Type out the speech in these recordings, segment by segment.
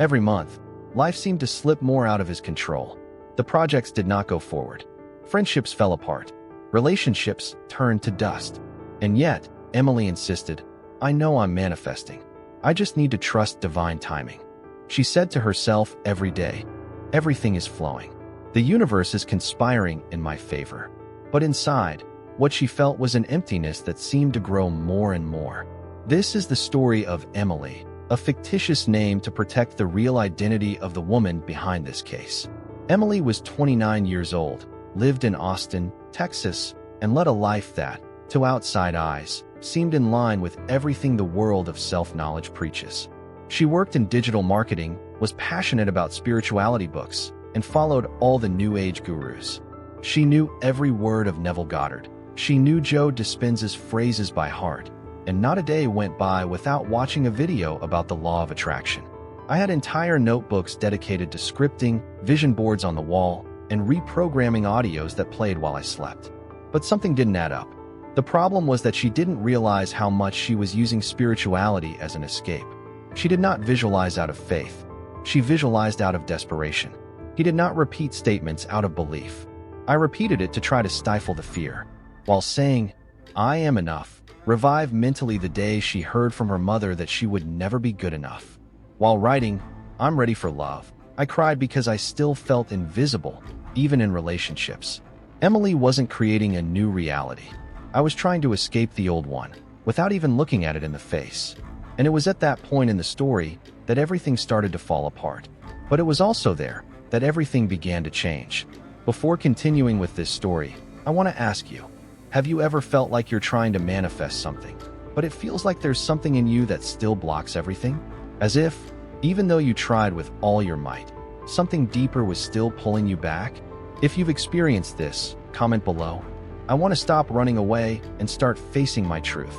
Every month, life seemed to slip more out of his control. The projects did not go forward. Friendships fell apart. Relationships turned to dust. And yet, Emily insisted, "I know I'm manifesting. I just need to trust divine timing." She said to herself every day, "Everything is flowing. The universe is conspiring in my favor." But inside, what she felt was an emptiness that seemed to grow more and more. This is the story of Emily, a fictitious name to protect the real identity of the woman behind this case. Emily was 29 years old, lived in Austin, Texas, and led a life that, to outside eyes, seemed in line with everything the world of self-knowledge preaches. She worked in digital marketing, was passionate about spirituality books, and followed all the New Age gurus. She knew every word of Neville Goddard. She knew Joe Dispenza's phrases by heart, and not a day went by without watching a video about the law of attraction. I had entire notebooks dedicated to scripting, vision boards on the wall, and reprogramming audios that played while I slept. But something didn't add up. The problem was that she didn't realize how much she was using spirituality as an escape. She did not visualize out of faith. She visualized out of desperation. He did not repeat statements out of belief. I repeated it to try to stifle the fear. While saying, "I am enough," revive mentally the day she heard from her mother that she would never be good enough. While writing, "I'm ready for love," I cried because I still felt invisible, even in relationships. Emily wasn't creating a new reality. I was trying to escape the old one, without even looking at it in the face. And it was at that point in the story that everything started to fall apart. But it was also there that everything began to change. Before continuing with this story, I want to ask you, have you ever felt like you're trying to manifest something, but it feels like there's something in you that still blocks everything? As if, even though you tried with all your might, something deeper was still pulling you back? If you've experienced this, comment below. I want to stop running away and start facing my truth.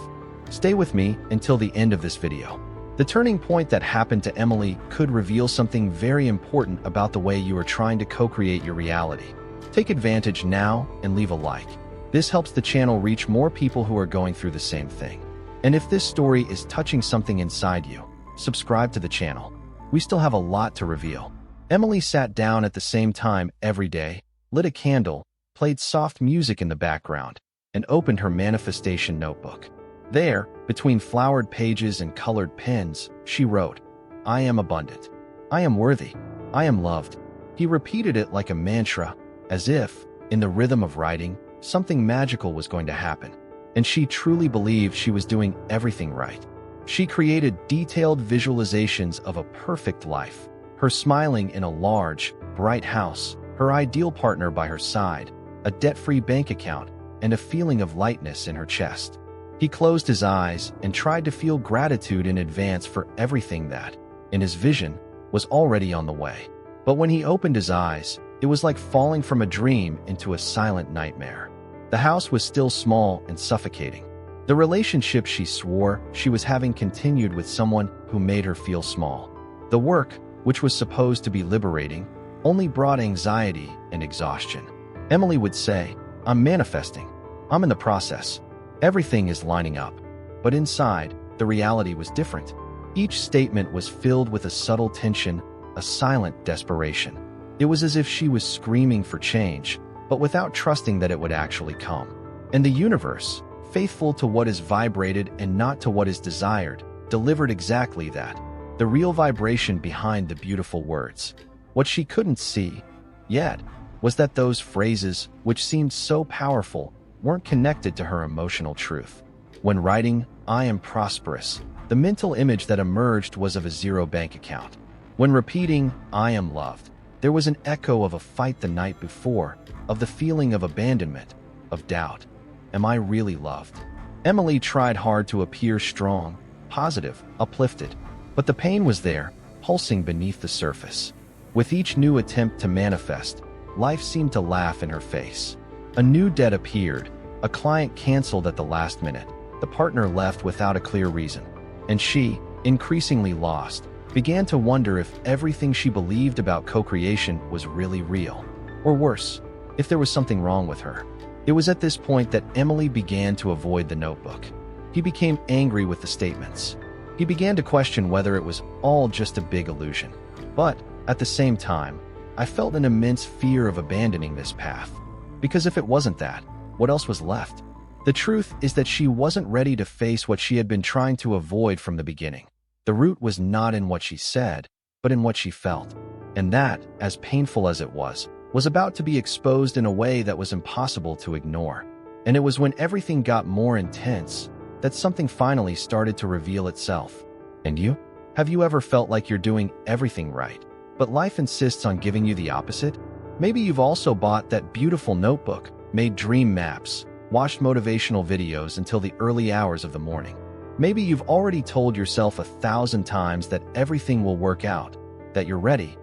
Stay with me until the end of this video. The turning point that happened to Emily could reveal something very important about the way you are trying to co-create your reality. Take advantage now and leave a like. This helps the channel reach more people who are going through the same thing. And if this story is touching something inside you, subscribe to the channel. We still have a lot to reveal. Emily sat down at the same time every day, lit a candle, played soft music in the background, and opened her manifestation notebook. There, between flowered pages and colored pens, she wrote, "I am abundant. I am worthy. I am loved." He repeated it like a mantra, as if, in the rhythm of writing, something magical was going to happen. And she truly believed she was doing everything right. She created detailed visualizations of a perfect life, her smiling in a large, bright house, her ideal partner by her side, a debt-free bank account, and a feeling of lightness in her chest. He closed his eyes and tried to feel gratitude in advance for everything that, in his vision, was already on the way. But when he opened his eyes, it was like falling from a dream into a silent nightmare. The house was still small and suffocating. The relationship she swore she was having continued with someone who made her feel small. The work, which was supposed to be liberating, only brought anxiety and exhaustion. Emily would say, "I'm manifesting. I'm in the process. Everything is lining up." But inside, the reality was different. Each statement was filled with a subtle tension, a silent desperation. It was as if she was screaming for change, but without trusting that it would actually come. And the universe, faithful to what is vibrated and not to what is desired, delivered exactly that. The real vibration behind the beautiful words. What she couldn't see, yet, was that those phrases, which seemed so powerful, weren't connected to her emotional truth. When writing, "I am prosperous," the mental image that emerged was of a zero bank account. When repeating, "I am loved," there was an echo of a fight the night before, of the feeling of abandonment, of doubt. Am I really loved? Emily tried hard to appear strong, positive, uplifted, but the pain was there, pulsing beneath the surface. With each new attempt to manifest, life seemed to laugh in her face. A new debt appeared, a client canceled at the last minute, the partner left without a clear reason, and she, increasingly lost, began to wonder if everything she believed about co-creation was really real. Or worse, if there was something wrong with her. It was at this point that Emily began to avoid the notebook. He became angry with the statements. He began to question whether it was all just a big illusion. But, at the same time, I felt an immense fear of abandoning this path. Because if it wasn't that, what else was left? The truth is that she wasn't ready to face what she had been trying to avoid from the beginning. The root was not in what she said, but in what she felt. And that, as painful as it was about to be exposed in a way that was impossible to ignore. And it was when everything got more intense that something finally started to reveal itself. And you? Have you ever felt like you're doing everything right, but life insists on giving you the opposite? Maybe you've also bought that beautiful notebook, made dream maps, watched motivational videos until the early hours of the morning. Maybe you've already told yourself 1,000 times that everything will work out, that you're ready,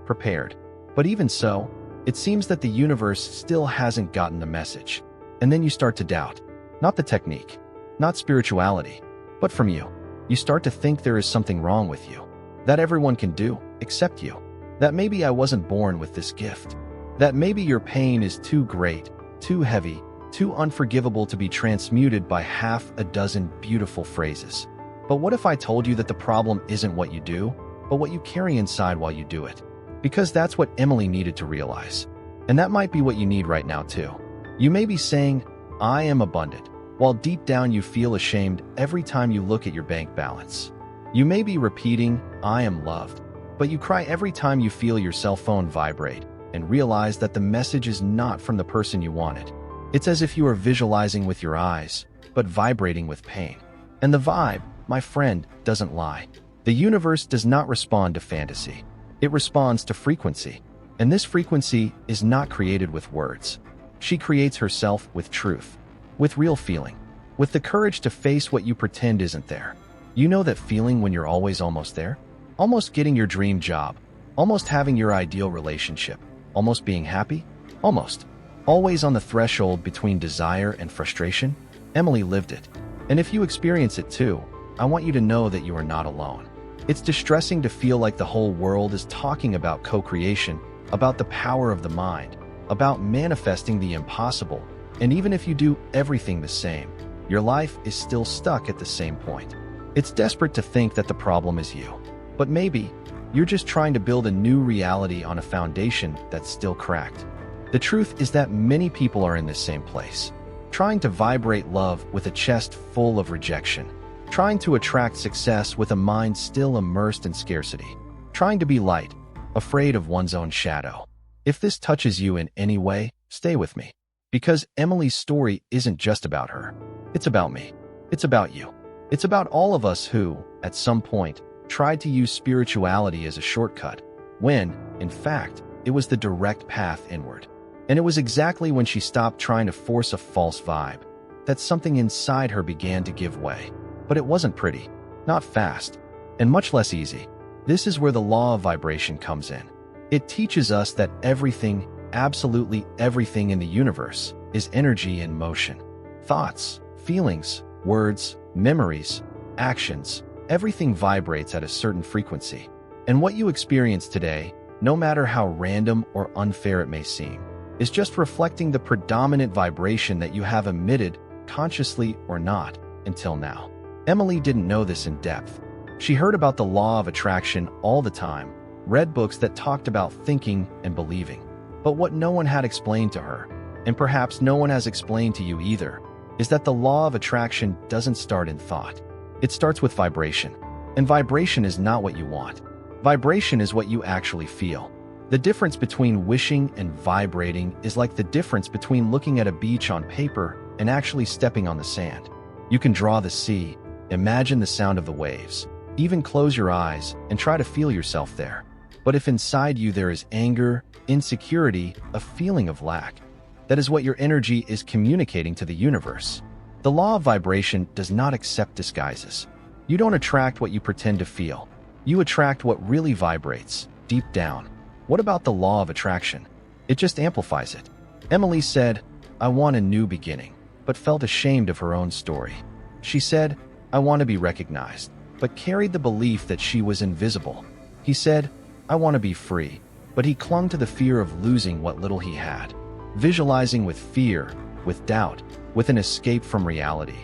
prepared. But even so, it seems that the universe still hasn't gotten the message. And then you start to doubt. Not the technique, not spirituality, but from you. You start to think there is something wrong with you. That everyone can do, except you. That maybe I wasn't born with this gift. That maybe your pain is too great, too heavy, too unforgivable to be transmuted by half a dozen beautiful phrases. But what if I told you that the problem isn't what you do, but what you carry inside while you do it? Because that's what Emily needed to realize. And that might be what you need right now too. You may be saying, I am abundant, while deep down you feel ashamed every time you look at your bank balance. You may be repeating, I am loved, but you cry every time you feel your cell phone vibrate and realize that the message is not from the person you wanted. It's as if you are visualizing with your eyes, but vibrating with pain. And the vibe, my friend, doesn't lie. The universe does not respond to fantasy. It responds to frequency. And this frequency is not created with words. She creates herself with truth, with real feeling, with the courage to face what you pretend isn't there. You know that feeling when you're always almost there? Almost getting your dream job, almost having your ideal relationship, almost being happy? Almost. Always on the threshold between desire and frustration? Emily lived it. And if you experience it too, I want you to know that you are not alone. It's distressing to feel like the whole world is talking about co-creation, about the power of the mind, about manifesting the impossible. And even if you do everything the same, your life is still stuck at the same point. It's desperate to think that the problem is you. But maybe you're just trying to build a new reality on a foundation that's still cracked. The truth is that many people are in this same place, trying to vibrate love with a chest full of rejection, trying to attract success with a mind still immersed in scarcity, trying to be light, afraid of one's own shadow. If this touches you in any way, stay with me. Because Emily's story isn't just about her. It's about me. It's about you. It's about all of us who, at some point, tried to use spirituality as a shortcut, when, in fact, it was the direct path inward. And it was exactly when she stopped trying to force a false vibe that something inside her began to give way. But it wasn't pretty, not fast, and much less easy. This is where the law of vibration comes in. It teaches us that everything, absolutely everything in the universe, is energy in motion. Thoughts, feelings, words, memories, actions, everything vibrates at a certain frequency. And what you experience today, no matter how random or unfair it may seem, is just reflecting the predominant vibration that you have emitted, consciously or not, until now. Emily didn't know this in depth. She heard about the law of attraction all the time, read books that talked about thinking and believing. But what no one had explained to her, and perhaps no one has explained to you either, is that the law of attraction doesn't start in thought. It starts with vibration. And vibration is not what you want. Vibration is what you actually feel. The difference between wishing and vibrating is like the difference between looking at a beach on paper and actually stepping on the sand. You can draw the sea, imagine the sound of the waves, even close your eyes and try to feel yourself there. But if inside you there is anger, insecurity, a feeling of lack, that is what your energy is communicating to the universe. The law of vibration does not accept disguises. You don't attract what you pretend to feel. You attract what really vibrates, deep down. What about the law of attraction? It just amplifies it. Emily said, I want a new beginning, but felt ashamed of her own story. She said, I want to be recognized, but carried the belief that she was invisible. He said, I want to be free, but he clung to the fear of losing what little he had. Visualizing with fear, with doubt, with an escape from reality,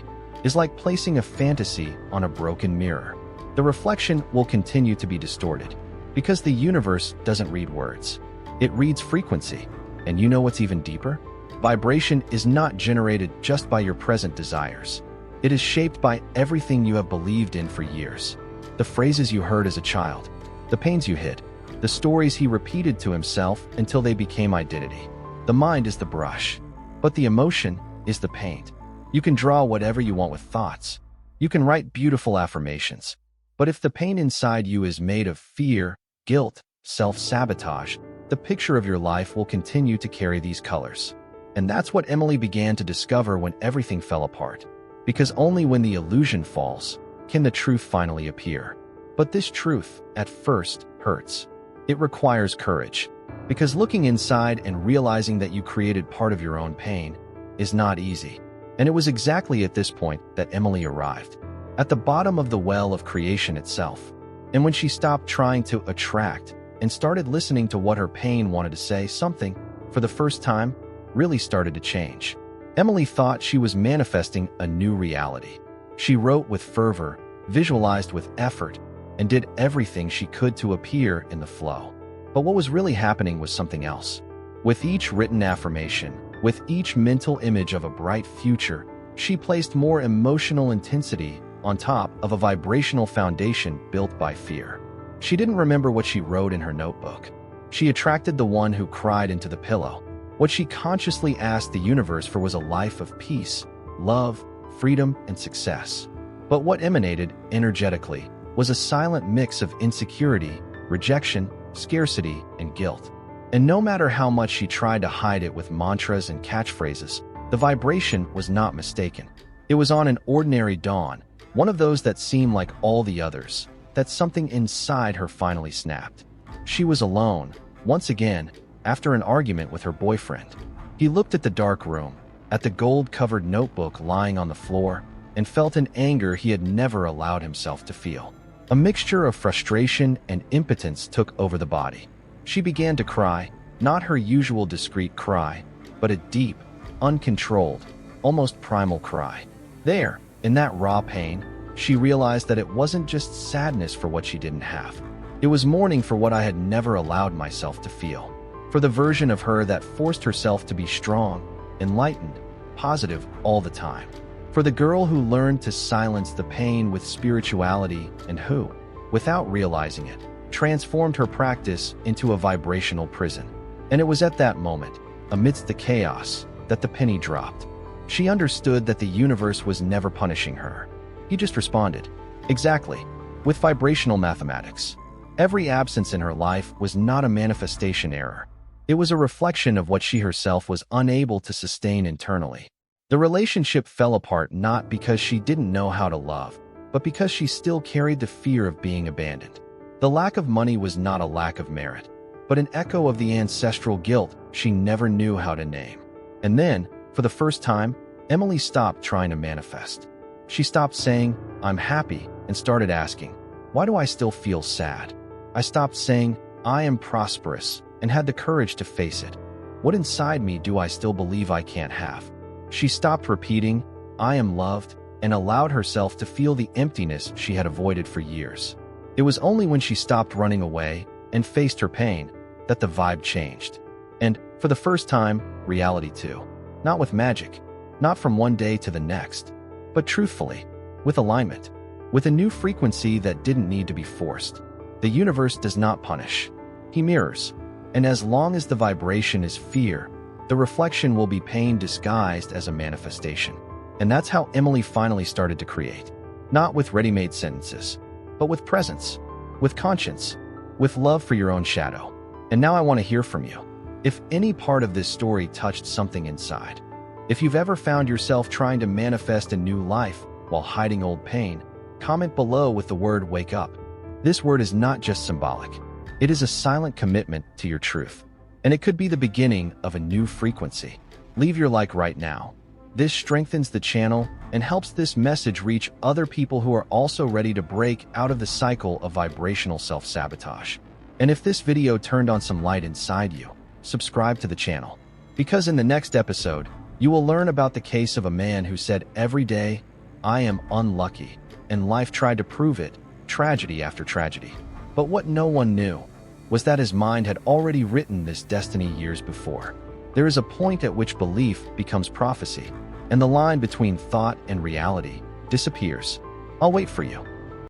is like placing a fantasy on a broken mirror. The reflection will continue to be distorted. Because the universe doesn't read words. It reads frequency. And you know what's even deeper? Vibration is not generated just by your present desires. It is shaped by everything you have believed in for years. The phrases you heard as a child, the pains you hid, the stories he repeated to himself until they became identity. The mind is the brush, but the emotion is the paint. You can draw whatever you want with thoughts. You can write beautiful affirmations. But if the paint inside you is made of fear, guilt, self-sabotage, the picture of your life will continue to carry these colors. And that's what Emily began to discover when everything fell apart. Because only when the illusion falls can the truth finally appear. But this truth, at first, hurts. It requires courage. Because looking inside and realizing that you created part of your own pain is not easy. And it was exactly at this point that Emily arrived. At the bottom of the well of creation itself. And when she stopped trying to attract and started listening to what her pain wanted to say, something, for the first time, really started to change. Emily thought she was manifesting a new reality. She wrote with fervor, visualized with effort, and did everything she could to appear in the flow. But what was really happening was something else. With each written affirmation, with each mental image of a bright future, she placed more emotional intensity on top of a vibrational foundation built by fear. She didn't remember what she wrote in her notebook. She attracted the one who cried into the pillow. What she consciously asked the universe for was a life of peace, love, freedom, and success. But what emanated, energetically, was a silent mix of insecurity, rejection, scarcity, and guilt. And no matter how much she tried to hide it with mantras and catchphrases, the vibration was not mistaken. It was on an ordinary dawn, one of those that seemed like all the others, that something inside her finally snapped. She was alone, once again, after an argument with her boyfriend. He looked at the dark room, at the gold-covered notebook lying on the floor, and felt an anger he had never allowed himself to feel. A mixture of frustration and impotence took over the body. She began to cry, not her usual discreet cry, but a deep, uncontrolled, almost primal cry. There, in that raw pain, she realized that it wasn't just sadness for what she didn't have. It was mourning for what I had never allowed myself to feel. For the version of her that forced herself to be strong, enlightened, positive all the time. For the girl who learned to silence the pain with spirituality and who, without realizing it, transformed her practice into a vibrational prison. And it was at that moment, amidst the chaos, that the penny dropped. She understood that the universe was never punishing her. He just responded. Exactly. With vibrational mathematics. Every absence in her life was not a manifestation error. It was a reflection of what she herself was unable to sustain internally. The relationship fell apart not because she didn't know how to love, but because she still carried the fear of being abandoned. The lack of money was not a lack of merit, but an echo of the ancestral guilt she never knew how to name. And then, for the first time, Emily stopped trying to manifest. She stopped saying, "I'm happy," and started asking, "Why do I still feel sad?" I stopped saying, "I am prosperous," and had the courage to face it. What inside me do I still believe I can't have? She stopped repeating, "I am loved," and allowed herself to feel the emptiness she had avoided for years. It was only when she stopped running away and faced her pain that the vibe changed. And, for the first time, reality too. Not with magic, not from one day to the next, but truthfully, with alignment, with a new frequency that didn't need to be forced. The universe does not punish. He mirrors. And as long as the vibration is fear, the reflection will be pain disguised as a manifestation. And that's how Emily finally started to create. Not with ready-made sentences, but with presence, with conscience, with love for your own shadow. And now I want to hear from you. If any part of this story touched something inside, if you've ever found yourself trying to manifest a new life while hiding old pain, comment below with the word "wake up." This word is not just symbolic. It is a silent commitment to your truth. And it could be the beginning of a new frequency. Leave your like right now. This strengthens the channel and helps this message reach other people who are also ready to break out of the cycle of vibrational self-sabotage. And if this video turned on some light inside you, subscribe to the channel. Because in the next episode, you will learn about the case of a man who said every day, "I am unlucky," and life tried to prove it, tragedy after tragedy. But what no one knew was that his mind had already written this destiny years before. There is a point at which belief becomes prophecy, and the line between thought and reality disappears. I'll wait for you.